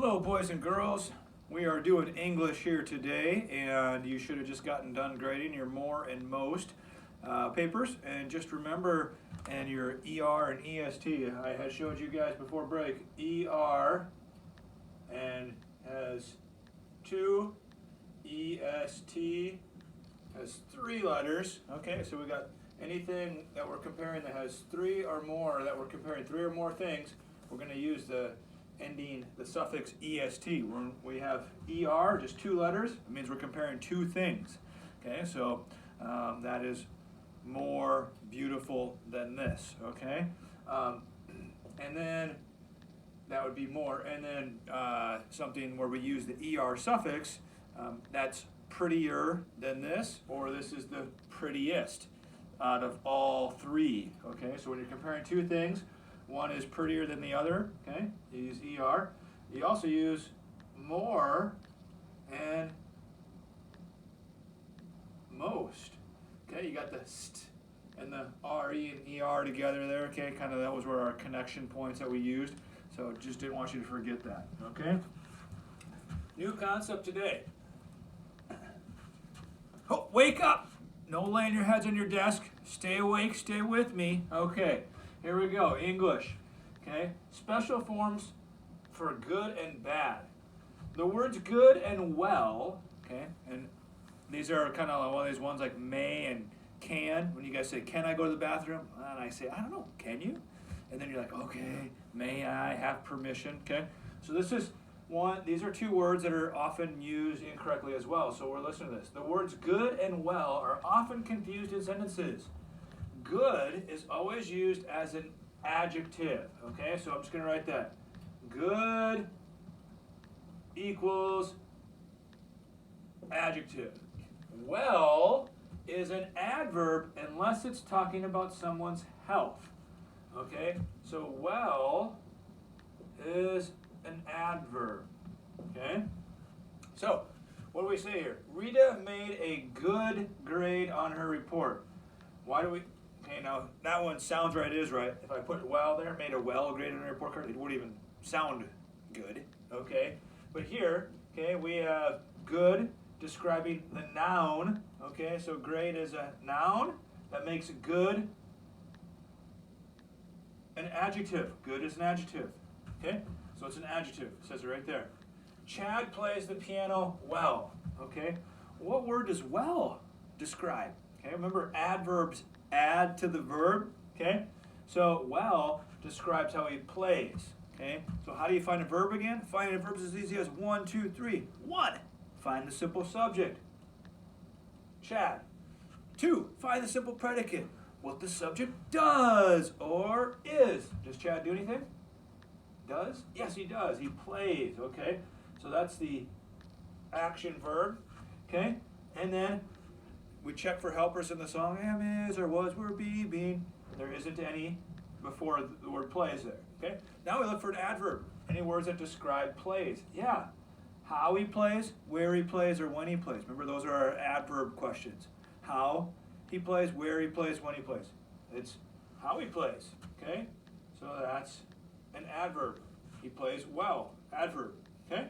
Hello, boys and girls. We are doing English here today, and you should have just gotten done grading your more and most papers. And just remember, in your ER and EST, I had showed you guys before break, ER and has 2, EST has 3 letters. Okay, so we got anything that we're comparing that has 3 or more, that we're comparing 3 or more things, we're going to use the suffix est. We have er, just 2 letters. It means we're comparing 2 things. Okay, so that is more beautiful than this. Okay, and then that would be more. And then something where we use the er suffix, that's prettier than this, or this is the prettiest out of all 3. Okay, so when you're comparing 2 things, one is prettier than the other. Okay, you use er. You also use more and most. Okay, you got the st and the re and er together there. Okay, kind of that was where our connection points that we used. So just didn't want you to forget that. Okay. New concept today. Oh, wake up! No laying your heads on your desk. Stay awake. Stay with me. Okay. Here we go, English, okay? Special forms for good and bad. The words good and well, okay, and these are kind of one of these ones like may and can. When you guys say, can I go to the bathroom? And I say, I don't know, can you? And then you're like, okay, may I have permission, okay? So this is one, these are 2 words that are often used incorrectly as well, so we're listening to this. The words good and well are often confused in sentences. Good is always used as an adjective, okay? So I'm just going to write that. Good equals adjective. Well is an adverb unless it's talking about someone's health, okay? So well is an adverb, okay? So what do we say here? Rita made a good grade on her report. Why do we... Okay, now that one sounds right, it is right. If I put well there, made a well grade on the report card, it wouldn't even sound good, okay? But here, okay, we have good describing the noun, okay? So grade is a noun. That makes good an adjective. Good is an adjective, okay? So it's an adjective, it says it right there. Chad plays the piano well, okay? What word does well describe? Okay, remember adverbs add to the verb, okay? So well describes how he plays, okay? So how do you find a verb again? Finding a verb is as easy as 1, 2, 3. 1, find the simple subject, Chad. 2, find the simple predicate, what the subject does or is. Does Chad do anything? Does? Yes, he does. He plays, okay? So that's the action verb, okay? And then we check for helpers in the song, am, is, or was, were, be, being. There isn't any before the word plays there, okay? Now we look for an adverb. Any words that describe plays? Yeah. How he plays, where he plays, or when he plays. Remember, those are our adverb questions. How he plays, where he plays, when he plays. It's how he plays, okay? So that's an adverb. He plays well, adverb, okay?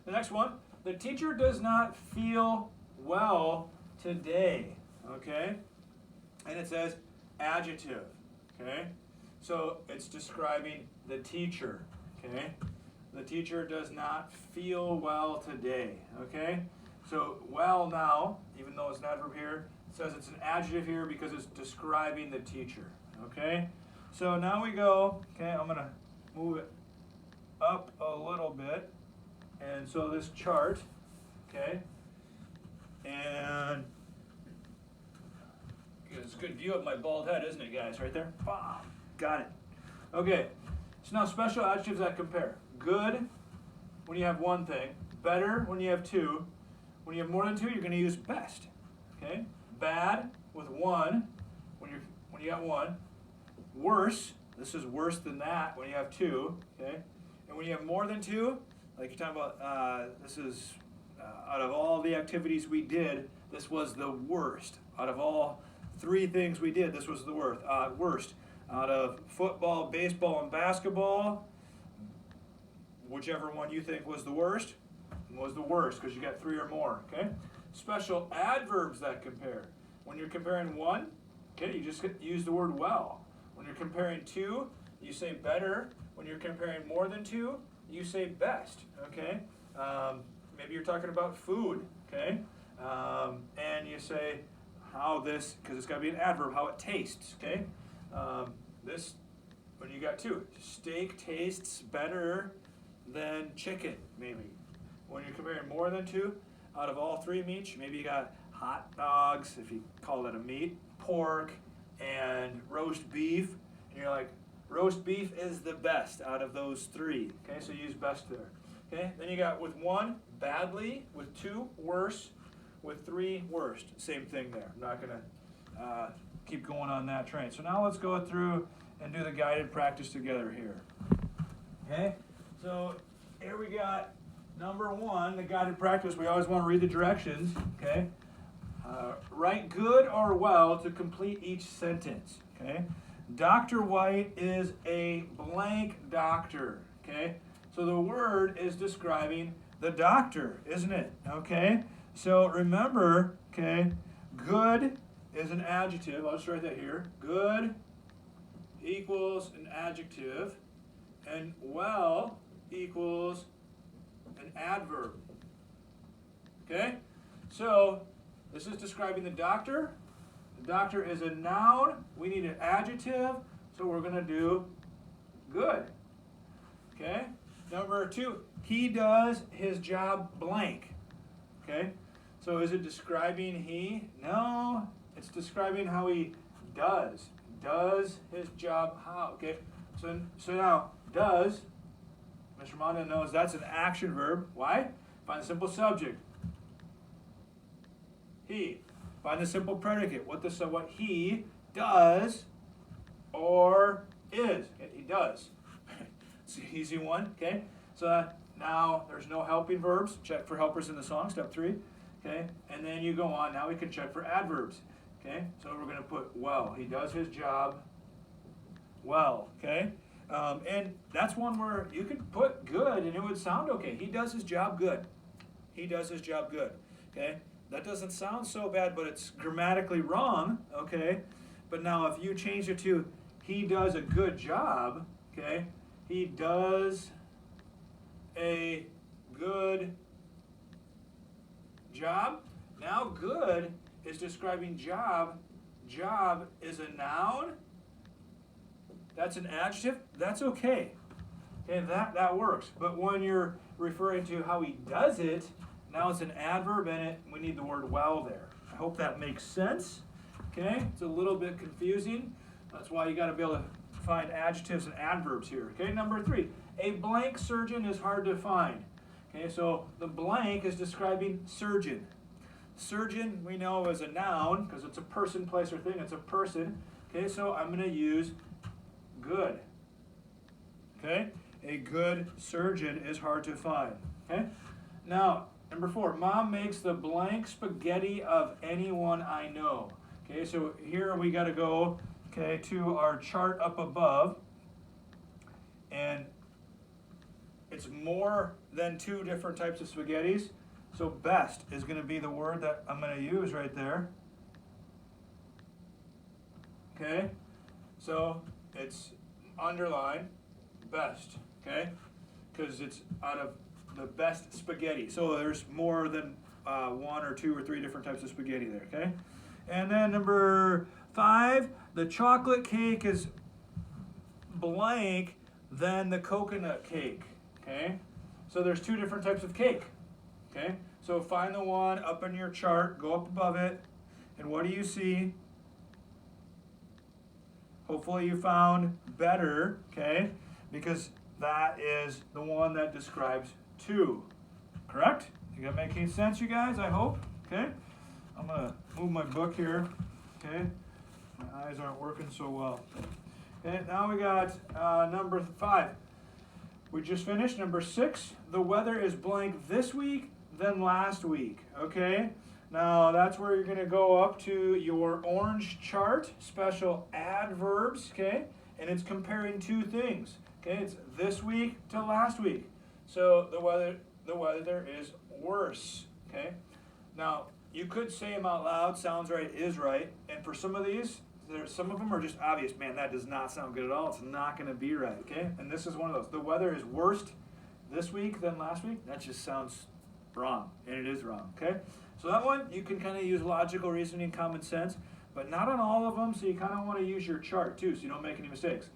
The next one, the teacher does not feel well today, okay? And it says adjective, okay? So it's describing the teacher, okay? The teacher does not feel well today, okay? So well now, even though it's an adverb here, it says it's an adjective here because it's describing the teacher, okay? So now we go, okay, I'm gonna move it up a little bit. And so this chart, okay, and it's a good view of my bald head, isn't it, guys? Right there? Bam! Got it. Okay, so now special adjectives that compare. Good when you have one thing. Better when you have 2. When you have more than 2, you're going to use best. Okay? Bad with 1 when you got 1. Worse, this is worse than that when you have 2. Okay? And when you have more than 2, like you're talking about, this is out of all the activities we did, this was the worst. Out of all 3 things we did, this was the worst. Out of football, baseball, and basketball, whichever one you think was the worst, because you got 3 or more, okay? Special adverbs that compare. When you're comparing 1, okay, you just use the word well. When you're comparing 2, you say better. When you're comparing more than 2, you say best, okay? Maybe you're talking about food, okay? And you say how this, because it's got to be an adverb, how it tastes, okay? This, when you got 2, steak tastes better than chicken, maybe. When you're comparing more than 2, out of all 3 meats, maybe you got hot dogs, if you call it a meat, pork, and roast beef, and you're like, roast beef is the best out of those 3, okay? So use best there, okay? Then you got with 1, badly, with 2, worse, with 3, worst. Same thing there. I'm not going to keep going on that train. So now let's go through and do the guided practice together here, okay? So here we got number 1, the guided practice. We always want to read the directions, okay? Write good or well to complete each sentence, okay? Dr. White is a blank doctor, okay? So the word is describing the doctor, isn't it? Okay? So remember, okay, good is an adjective. I'll just write that here. Good equals an adjective, and well equals an adverb. Okay? So this is describing the doctor. The doctor is a noun. We need an adjective, so we're going to do good. Okay? Number 2, he does his job blank. Okay? So is it describing he? No, it's describing how he does. Does his job how? Okay? So now, does, Mr. Monda knows that's an action verb. Why? Find the simple subject. He. Find the simple predicate. What he does or is. Okay, he does. It's an easy one. Okay. So now there's no helping verbs. Check for helpers in the song. Step 3. Okay. And then you go on. Now we can check for adverbs. Okay. So we're going to put well. He does his job well. Okay. And that's one where you could put good and it would sound okay. He does his job good. He does his job good. Okay. That doesn't sound so bad, but it's grammatically wrong, okay? But now if you change it to he does a good job, okay? He does a good job. Now good is describing job. Job is a noun. That's an adjective. That's okay. Okay, that works. But when you're referring to how he does it, now it's an adverb in it. We need the word well there. I hope that makes sense. Okay, it's a little bit confusing. That's why you got to be able to find adjectives and adverbs here. Okay, number 3, a blank surgeon is hard to find. Okay, so the blank is describing surgeon. Surgeon we know is a noun because it's a person, place, or thing. It's a person. Okay, so I'm going to use good. Okay, a good surgeon is hard to find. Okay, now. Number 4, Mom makes the blank spaghetti of anyone I know. Okay, so here we got to go, okay, to our chart up above. And it's more than 2 different types of spaghettis. So best is going to be the word that I'm going to use right there. Okay, so it's underline best, okay, because it's out of the best spaghetti. So there's more than 1 or 2 or 3 different types of spaghetti there, okay? And then number 5, the chocolate cake is blank than the coconut cake, okay? So there's 2 different types of cake, okay? So find the one up in your chart, go up above it, and what do you see? Hopefully you found better, okay? Because that is the one that describes 2, correct? You got making sense, you guys, I hope? Okay, I'm going to move my book here, okay? My eyes aren't working so well. Okay, now we got number 5. We just finished. Number 6, the weather is blank this week than last week, okay? Now that's where you're going to go up to your orange chart, special adverbs, okay? And it's comparing 2 things, okay? It's this week to last week. So the weather is worse, okay? Now, you could say them out loud, sounds right, is right, and for some of these, some of them are just obvious, man, that does not sound good at all, it's not gonna be right, okay? And this is one of those. The weather is worse this week than last week, that just sounds wrong, and it is wrong, okay? So that one, you can kind of use logical reasoning, common sense, but not on all of them, so you kind of want to use your chart too, so you don't make any mistakes.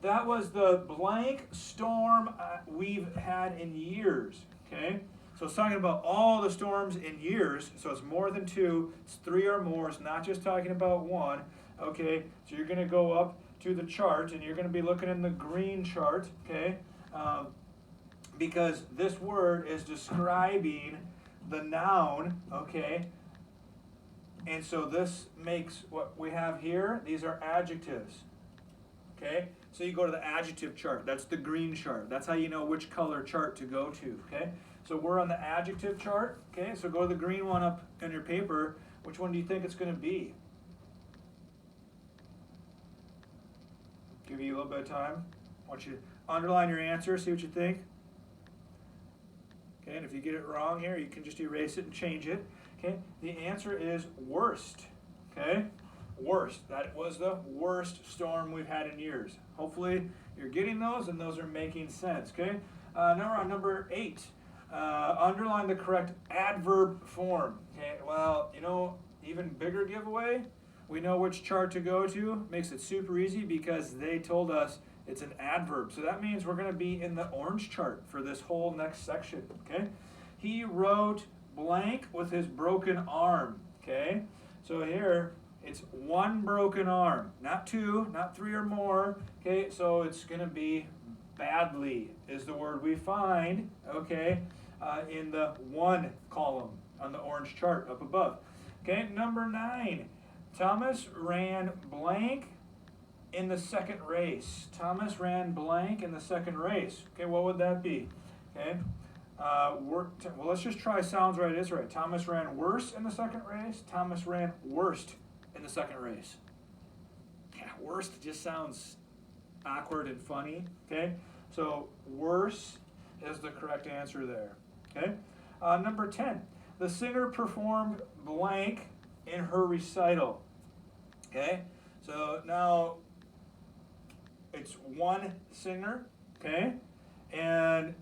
That was the blank storm we've had in years, okay? So it's talking about all the storms in years, so it's more than two, it's three or more, it's not just talking about one, okay? So you're going to go up to the chart, and you're going to be looking in the green chart, okay? Because this word is describing the noun, okay? And so this makes what we have here, these are adjectives, okay? So you go to the adjective chart, that's the green chart. That's how you know which color chart to go to, okay? So we're on the adjective chart, okay? So go to the green one up in your paper. Which one do you think it's going to be? Give you a little bit of time. I want you to underline your answer, see what you think. Okay, and if you get it wrong here, you can just erase it and change it. Okay, the answer is worst. Okay, worst. That was the worst storm we've had in years. Hopefully you're getting those and those are making sense. Okay, now we're on number 8. Underline the correct adverb form. Okay, well, you know, even bigger giveaway. We know which chart to go to. Makes it super easy because they told us it's an adverb. So that means we're going to be in the orange chart for this whole next section, okay? He wrote blank with his broken arm, okay? So here, it's one broken arm, not two, not three or more, okay? So it's going to be badly is the word we find, okay, in the 1 column on the orange chart up above. Okay, number 9, Thomas ran blank in the second race. Thomas ran blank in the second race. Okay, what would that be? Okay, well, let's just try sounds right, is right. Thomas ran worse in the second race. Thomas ran worst in the second race. Yeah, worst just sounds awkward and funny. Okay, so worse is the correct answer there. Okay, number 10, the singer performed blank in her recital. Okay, so now it's one singer, okay, and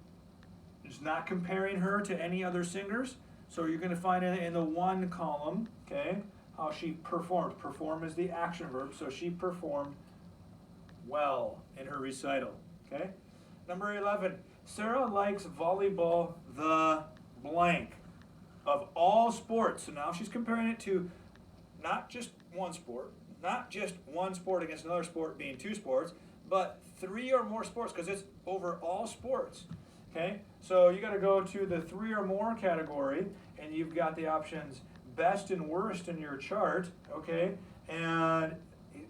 it's not comparing her to any other singers, so you're going to find it in the 1 column, okay, how she performed. Perform is the action verb, so she performed well in her recital, okay. Number 11, Sarah likes volleyball the blank of all sports. So now she's comparing it to not just one sport, not just one sport against another sport being 2 sports, but 3 or more sports because it's over all sports. Okay, so you got to go to the 3 or more category, and you've got the options best and worst in your chart. Okay, and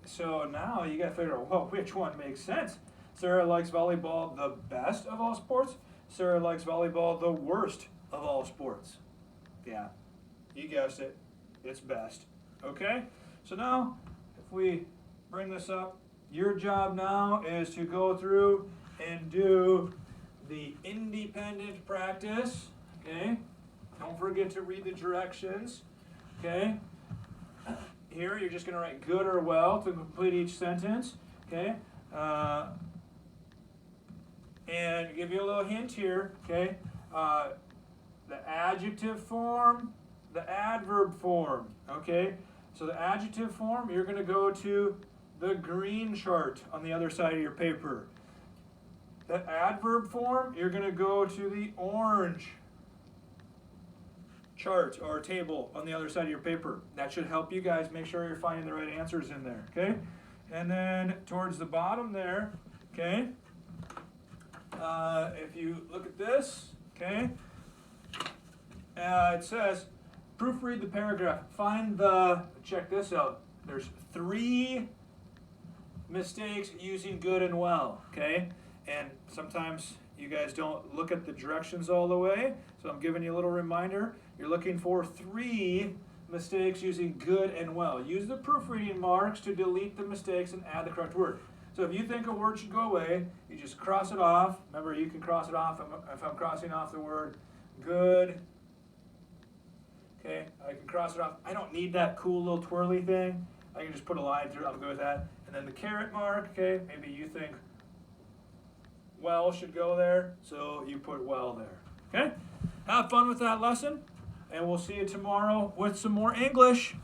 so now you got to figure out, well, which one makes sense. Sarah likes volleyball the best of all sports. Sarah likes volleyball the worst of all sports. Yeah, you guessed it. It's best. Okay, so now if we bring this up, your job now is to go through and do the independent practice. Okay, don't forget to read the directions. Okay, here you're just going to write good or well to complete each sentence. Okay, and give you a little hint here. Okay, the adjective form, the adverb form. Okay, so the adjective form, you're going to go to the green chart on the other side of your paper. The adverb form, you're going to go to the orange chart or table on the other side of your paper. That should help you guys make sure you're finding the right answers in there, okay? And then towards the bottom there, okay, if you look at this, okay, it says, proofread the paragraph. Find the, check this out, there's 3 mistakes using good and well, okay? And sometimes you guys don't look at the directions all the way, so I'm giving you a little reminder. You're looking for 3 mistakes using good and well. Use the proofreading marks to delete the mistakes and add the correct word. So if you think a word should go away, you just cross it off. Remember, you can cross it off if I'm crossing off the word good. Okay, I can cross it off. I don't need that cool little twirly thing. I can just put a line through it. I'm good with that. And then the caret mark, okay, maybe you think well should go there, so you put well there. Okay? Have fun with that lesson, and we'll see you tomorrow with some more English.